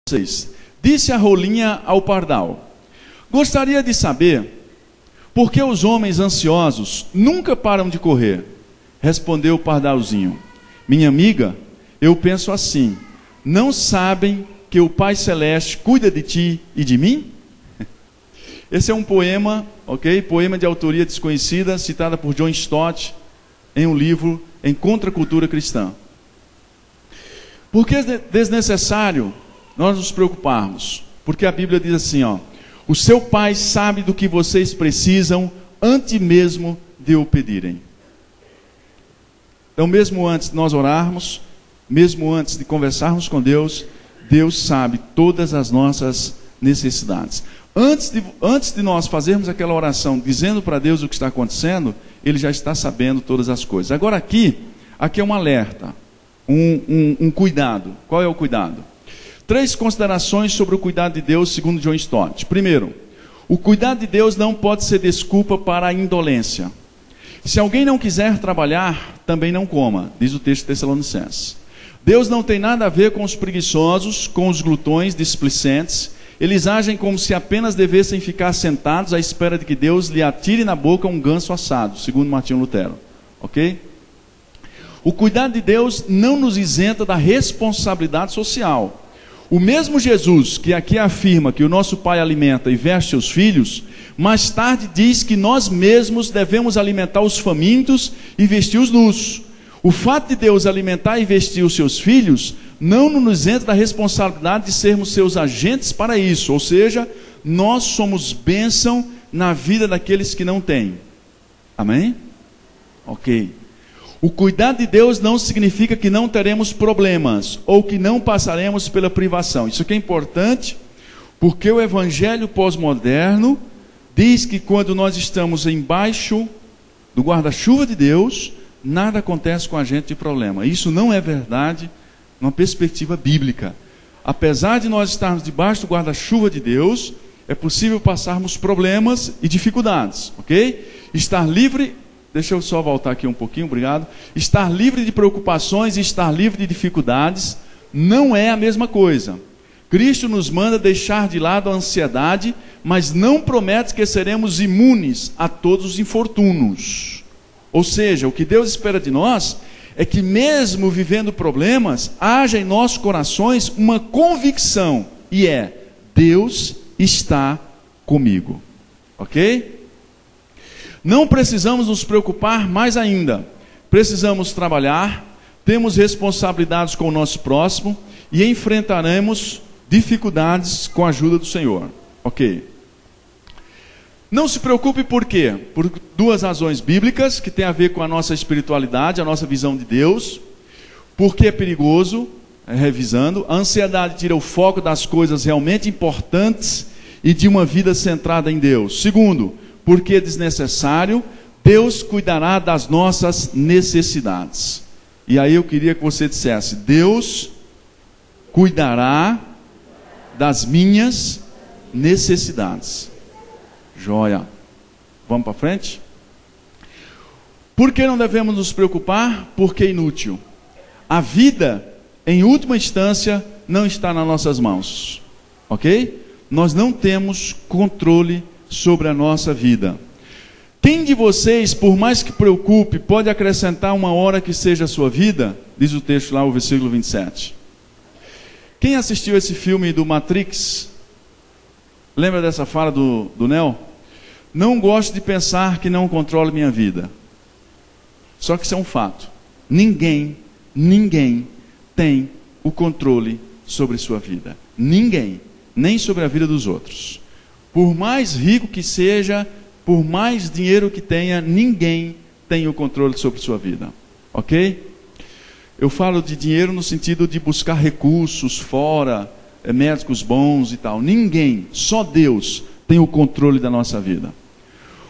6. Disse a rolinha ao pardal: gostaria de saber por que os homens ansiosos nunca param de correr. Respondeu o pardalzinho: minha amiga, eu penso assim: não sabem que o Pai Celeste cuida de ti e de mim? Esse é um poema, ok? Poema de autoria desconhecida, citada por John Stott em um livro em Contracultura Cristã. Por que é desnecessário nós nos preocuparmos? Porque a Bíblia diz assim, ó: o seu Pai sabe do que vocês precisam antes mesmo de o pedirem. Então, mesmo antes de nós orarmos, mesmo antes de conversarmos com Deus, Deus sabe todas as nossas necessidades. Antes de nós fazermos aquela oração, dizendo para Deus o que está acontecendo, Ele já está sabendo todas as coisas. Agora aqui é um alerta, um cuidado. Qual é o cuidado? 3 considerações sobre o cuidado de Deus, segundo John Stott. Primeiro, o cuidado de Deus não pode ser desculpa para a indolência. Se alguém não quiser trabalhar, também não coma, diz o texto de Tessalonicenses. Deus não tem nada a ver com os preguiçosos, com os glutões, displicentes. Eles agem como se apenas devessem ficar sentados à espera de que Deus lhe atire na boca um ganso assado, segundo Martinho Lutero. Ok? O cuidado de Deus não nos isenta da responsabilidade social. O mesmo Jesus que aqui afirma que o nosso Pai alimenta e veste seus filhos, mais tarde diz que nós mesmos devemos alimentar os famintos e vestir os nus. O fato de Deus alimentar e vestir os seus filhos não nos isenta da responsabilidade de sermos seus agentes para isso. Ou seja, nós somos bênção na vida daqueles que não têm. Amém? Ok. O cuidado de Deus não significa que não teremos problemas ou que não passaremos pela privação. Isso aqui é importante, porque o evangelho pós-moderno diz que quando nós estamos embaixo do guarda-chuva de Deus, nada acontece com a gente de problema. Isso não é verdade numa perspectiva bíblica. Apesar de nós estarmos debaixo do guarda-chuva de Deus, é possível passarmos problemas e dificuldades, ok? Estar livre... Deixa eu só voltar aqui um pouquinho, obrigado. Estar livre de preocupações e estar livre de dificuldades não é a mesma coisa. Cristo nos manda deixar de lado a ansiedade, mas não promete que seremos imunes a todos os infortúnios. Ou seja, o que Deus espera de nós é que mesmo vivendo problemas, haja em nossos corações uma convicção, e é: Deus está comigo. Ok? Não precisamos nos preocupar mais ainda. Precisamos trabalhar, temos responsabilidades com o nosso próximo e enfrentaremos dificuldades com a ajuda do Senhor. Ok. Não se preocupe por quê? Por 2 razões bíblicas que têm a ver com a nossa espiritualidade, a nossa visão de Deus. Porque é perigoso, revisando, a ansiedade tira o foco das coisas realmente importantes e de uma vida centrada em Deus. Segundo, porque é desnecessário, Deus cuidará das nossas necessidades. E aí eu queria que você dissesse: Deus cuidará das minhas necessidades. Joia. Vamos para frente? Por que não devemos nos preocupar? Porque é inútil. A vida, em última instância, não está nas nossas mãos. Ok? Nós não temos controle sobre a nossa vida. Quem de vocês, por mais que preocupe, pode acrescentar uma hora que seja a sua vida? Diz o texto lá, o versículo 27. Quem assistiu esse filme do Matrix? Lembra dessa fala do Neo? Não gosto de pensar que não controlo minha vida. Só que isso é um fato. Ninguém tem o controle sobre sua vida. Ninguém, nem sobre a vida dos outros. Por mais rico que seja, por mais dinheiro que tenha, ninguém tem o controle sobre sua vida. Ok? Eu falo de dinheiro no sentido de buscar recursos fora, médicos bons e tal. Ninguém, só Deus tem o controle da nossa vida.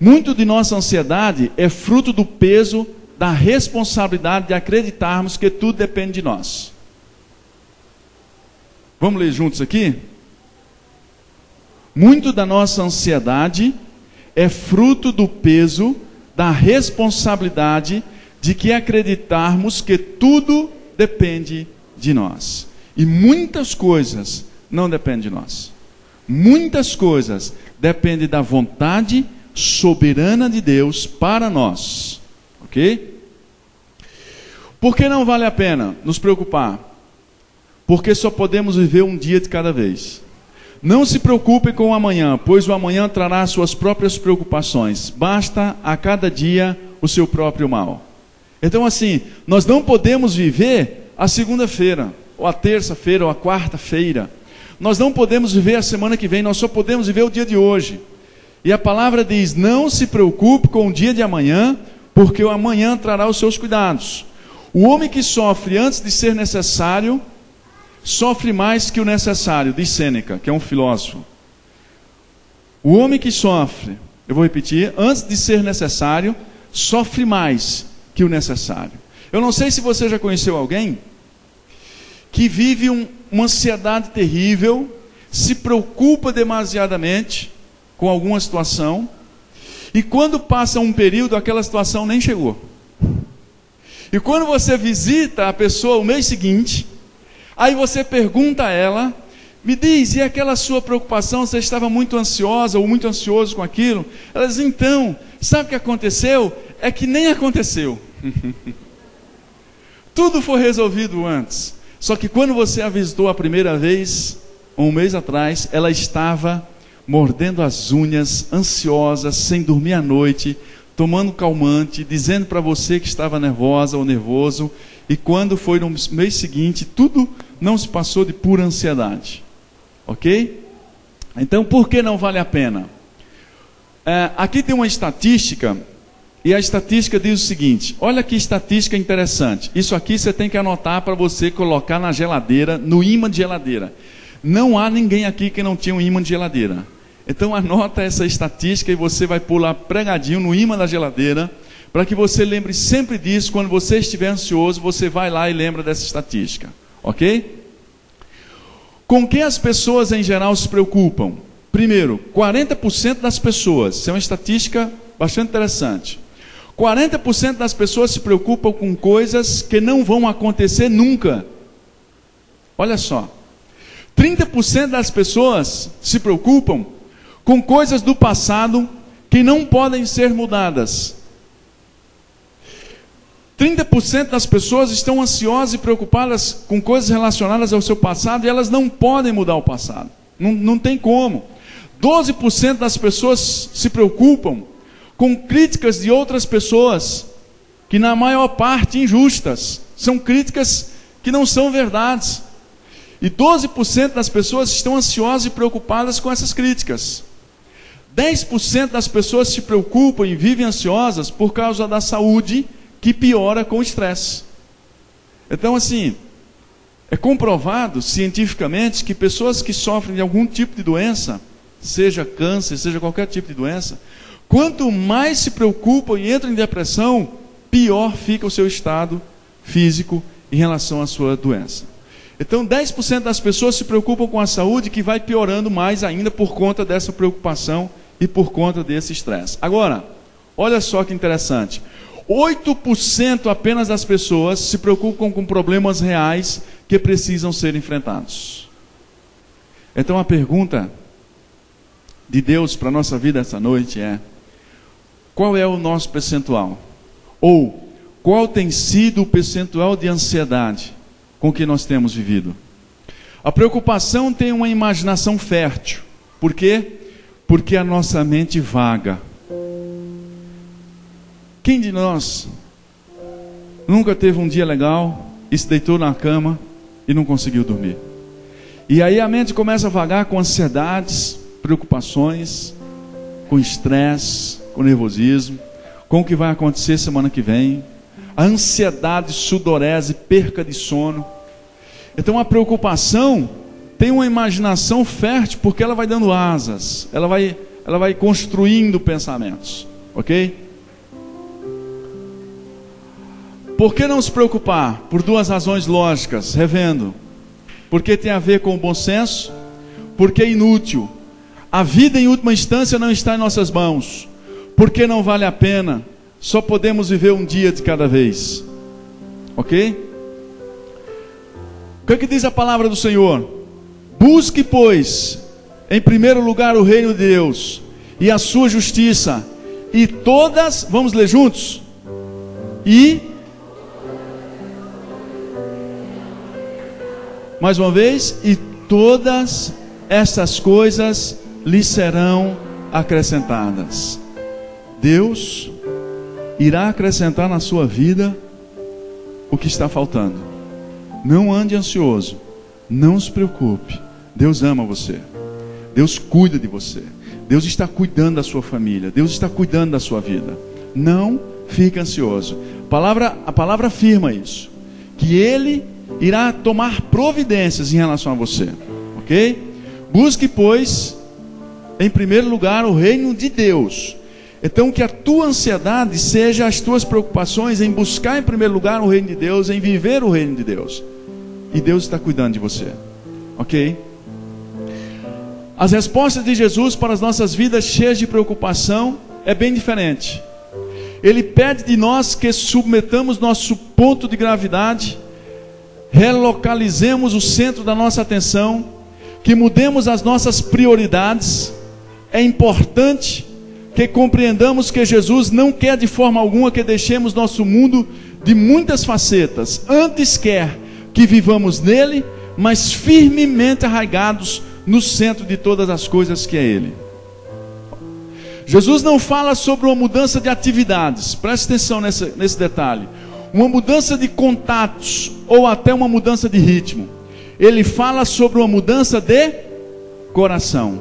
Muito de nossa ansiedade é fruto do peso da responsabilidade de acreditarmos que tudo depende de nós. Vamos ler juntos aqui? Muito da nossa ansiedade é fruto do peso da responsabilidade de que acreditarmos que tudo depende de nós. E muitas coisas não depende de nós. Muitas coisas dependem da vontade soberana de Deus para nós. Ok? Por que não vale a pena nos preocupar? Porque só podemos viver um dia de cada vez. Não se preocupe com o amanhã, pois o amanhã trará suas próprias preocupações. Basta a cada dia o seu próprio mal. Então assim, nós não podemos viver a segunda-feira, ou a terça-feira, ou a quarta-feira. Nós não podemos viver a semana que vem, nós só podemos viver o dia de hoje. E a palavra diz, não se preocupe com o dia de amanhã, porque o amanhã trará os seus cuidados. O homem que sofre antes de ser necessário, sofre mais que o necessário, diz Sêneca, que é um filósofo. O homem que sofre, eu vou repetir, antes de ser necessário, sofre mais que o necessário. Eu não sei se você já conheceu alguém que vive uma ansiedade terrível, se preocupa demasiadamente com alguma situação, e quando passa um período, aquela situação nem chegou. E quando você visita a pessoa o mês seguinte, aí você pergunta a ela, me diz, e aquela sua preocupação, você estava muito ansiosa ou muito ansioso com aquilo? Ela diz, então, sabe o que aconteceu? É que nem aconteceu. Tudo foi resolvido antes. Só que quando você a visitou a primeira vez, um mês atrás, ela estava mordendo as unhas, ansiosa, sem dormir à noite, tomando calmante, dizendo para você que estava nervosa ou nervoso, e quando foi no mês seguinte, tudo não se passou de pura ansiedade. Ok? Então, por que não vale a pena? Aqui tem uma estatística, e a estatística diz o seguinte, olha que estatística interessante, isso aqui você tem que anotar para você colocar na geladeira, no imã de geladeira. Não há ninguém aqui que não tinha um imã de geladeira. Então anota essa estatística e você vai pôr lá pregadinho no imã da geladeira, para que você lembre sempre disso, quando você estiver ansioso, você vai lá e lembra dessa estatística. Ok? Com que as pessoas em geral se preocupam? Primeiro, 40% das pessoas, isso é uma estatística bastante interessante. 40% das pessoas se preocupam com coisas que não vão acontecer nunca. Olha só. 30% das pessoas se preocupam com coisas do passado que não podem ser mudadas. 30% das pessoas estão ansiosas e preocupadas com coisas relacionadas ao seu passado e elas não podem mudar o passado. Não tem como. 12% das pessoas se preocupam com críticas de outras pessoas, que na maior parte injustas. São críticas que não são verdades. E 12% das pessoas estão ansiosas e preocupadas com essas críticas. 10% das pessoas se preocupam e vivem ansiosas por causa da saúde, que piora com o estresse. Então assim, é comprovado cientificamente que pessoas que sofrem de algum tipo de doença, seja câncer, seja qualquer tipo de doença, quanto mais se preocupam e entram em depressão, pior fica o seu estado físico em relação à sua doença. Então 10% das pessoas se preocupam com a saúde, que vai piorando mais ainda por conta dessa preocupação e por conta desse estresse. Agora, olha só que interessante, 8% apenas das pessoas se preocupam com problemas reais que precisam ser enfrentados. Então a pergunta de Deus para a nossa vida essa noite é: qual é o nosso percentual? Ou qual tem sido o percentual de ansiedade com que nós temos vivido? A preocupação tem uma imaginação fértil. Por quê? Porque a nossa mente vaga. Quem de nós nunca teve um dia legal e se deitou na cama e não conseguiu dormir? E aí a mente começa a vagar com ansiedades, preocupações, com estresse, com nervosismo, com o que vai acontecer semana que vem, a ansiedade, sudorese, perca de sono. Então a preocupação tem uma imaginação fértil, porque ela vai dando asas, ela vai construindo pensamentos, ok? Por que não se preocupar? Por duas razões lógicas, revendo. Porque tem a ver com o bom senso, porque é inútil. A vida em última instância não está em nossas mãos. Porque não vale a pena. Só podemos viver um dia de cada vez. Ok? O que diz a palavra do Senhor? Busque, pois, em primeiro lugar o reino de Deus e a sua justiça, e todas, vamos ler juntos? E, mais uma vez, e todas estas coisas lhe serão acrescentadas. Deus irá acrescentar na sua vida o que está faltando. Não ande ansioso, não se preocupe. Deus ama você, Deus cuida de você, Deus está cuidando da sua família, Deus está cuidando da sua vida. Não fique ansioso. A palavra afirma isso, que Ele irá tomar providências em relação a você, ok? Busque, pois, em primeiro lugar o reino de Deus. Então que a tua ansiedade seja as tuas preocupações em buscar em primeiro lugar o reino de Deus, em viver o reino de Deus. E Deus está cuidando de você, ok? As respostas de Jesus para as nossas vidas cheias de preocupação é bem diferente. Ele pede de nós que submetamos nosso ponto de gravidade, relocalizemos o centro da nossa atenção, que mudemos as nossas prioridades. É importante que compreendamos que Jesus não quer de forma alguma que deixemos nosso mundo de muitas facetas. Antes quer que vivamos nele, mas firmemente arraigados no centro de todas as coisas que é Ele. Jesus não fala sobre uma mudança de atividades, preste atenção nesse detalhe, uma mudança de contatos, ou até uma mudança de ritmo. Ele fala sobre uma mudança de coração.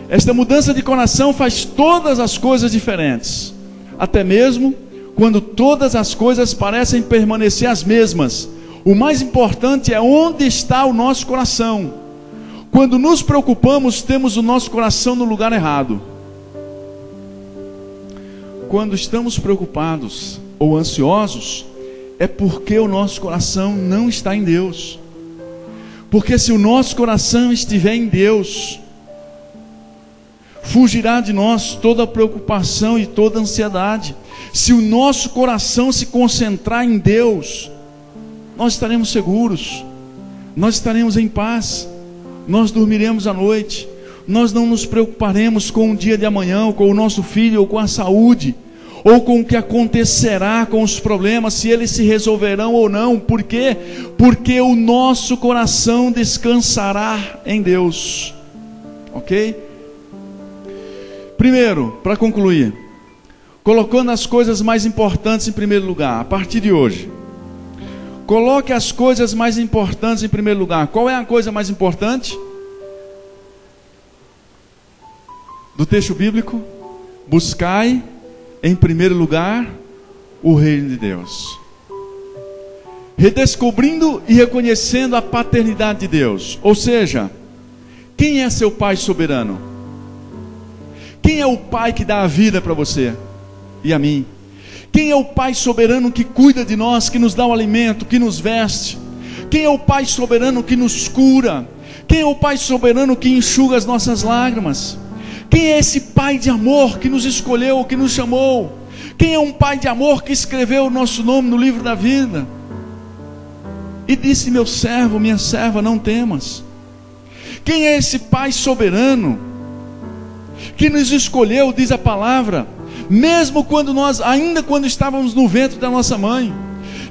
Esta mudança de coração faz todas as coisas diferentes, até mesmo quando todas as coisas parecem permanecer as mesmas. O mais importante é onde está o nosso coração. Quando nos preocupamos, temos o nosso coração no lugar errado. Quando estamos preocupados ou ansiosos, é porque o nosso coração não está em Deus. Porque se o nosso coração estiver em Deus, fugirá de nós toda preocupação e toda ansiedade. Se o nosso coração se concentrar em Deus, nós estaremos seguros, nós estaremos em paz, nós dormiremos à noite, nós não nos preocuparemos com o dia de amanhã, ou com o nosso filho, ou com a saúde, ou com o que acontecerá com os problemas, se eles se resolverão ou não. Por quê? Porque o nosso coração descansará em Deus, ok? Primeiro, para concluir, colocando as coisas mais importantes em primeiro lugar, a partir de hoje, coloque as coisas mais importantes em primeiro lugar. Qual é a coisa mais importante? Do texto bíblico, buscai em primeiro lugar o reino de Deus. Redescobrindo e reconhecendo a paternidade de Deus. Ou seja, quem é seu Pai soberano? Quem é o Pai que dá a vida para você e a mim? Quem é o Pai soberano que cuida de nós, que nos dá o alimento, que nos veste? Quem é o Pai soberano que nos cura? Quem é o Pai soberano que enxuga as nossas lágrimas? Quem é esse Pai de amor que nos escolheu, que nos chamou? Quem é um Pai de amor que escreveu o nosso nome no livro da vida? E disse: meu servo, minha serva, não temas. Quem é esse Pai soberano que nos escolheu, diz a palavra, mesmo quando ainda quando estávamos no ventre da nossa mãe?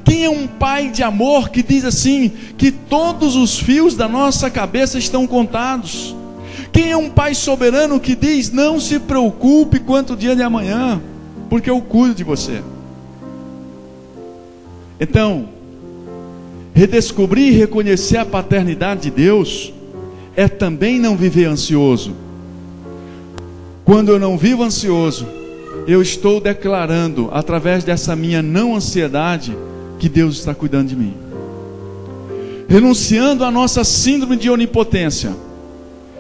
Quem é um Pai de amor que diz assim, que todos os fios da nossa cabeça estão contados? Quem é um Pai soberano que diz: não se preocupe quanto o dia de amanhã, porque eu cuido de você? Então, redescobrir e reconhecer a paternidade de Deus é também não viver ansioso. Quando eu não vivo ansioso, eu estou declarando, através dessa minha não ansiedade, que Deus está cuidando de mim. Renunciando à nossa síndrome de onipotência.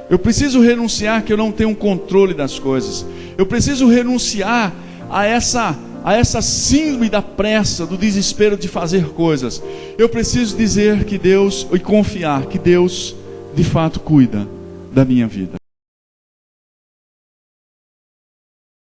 Eu preciso renunciar que eu não tenho controle das coisas. Eu preciso renunciar a essa síndrome da pressa, do desespero de fazer coisas. Eu preciso dizer que Deus, e confiar que Deus de fato cuida da minha vida.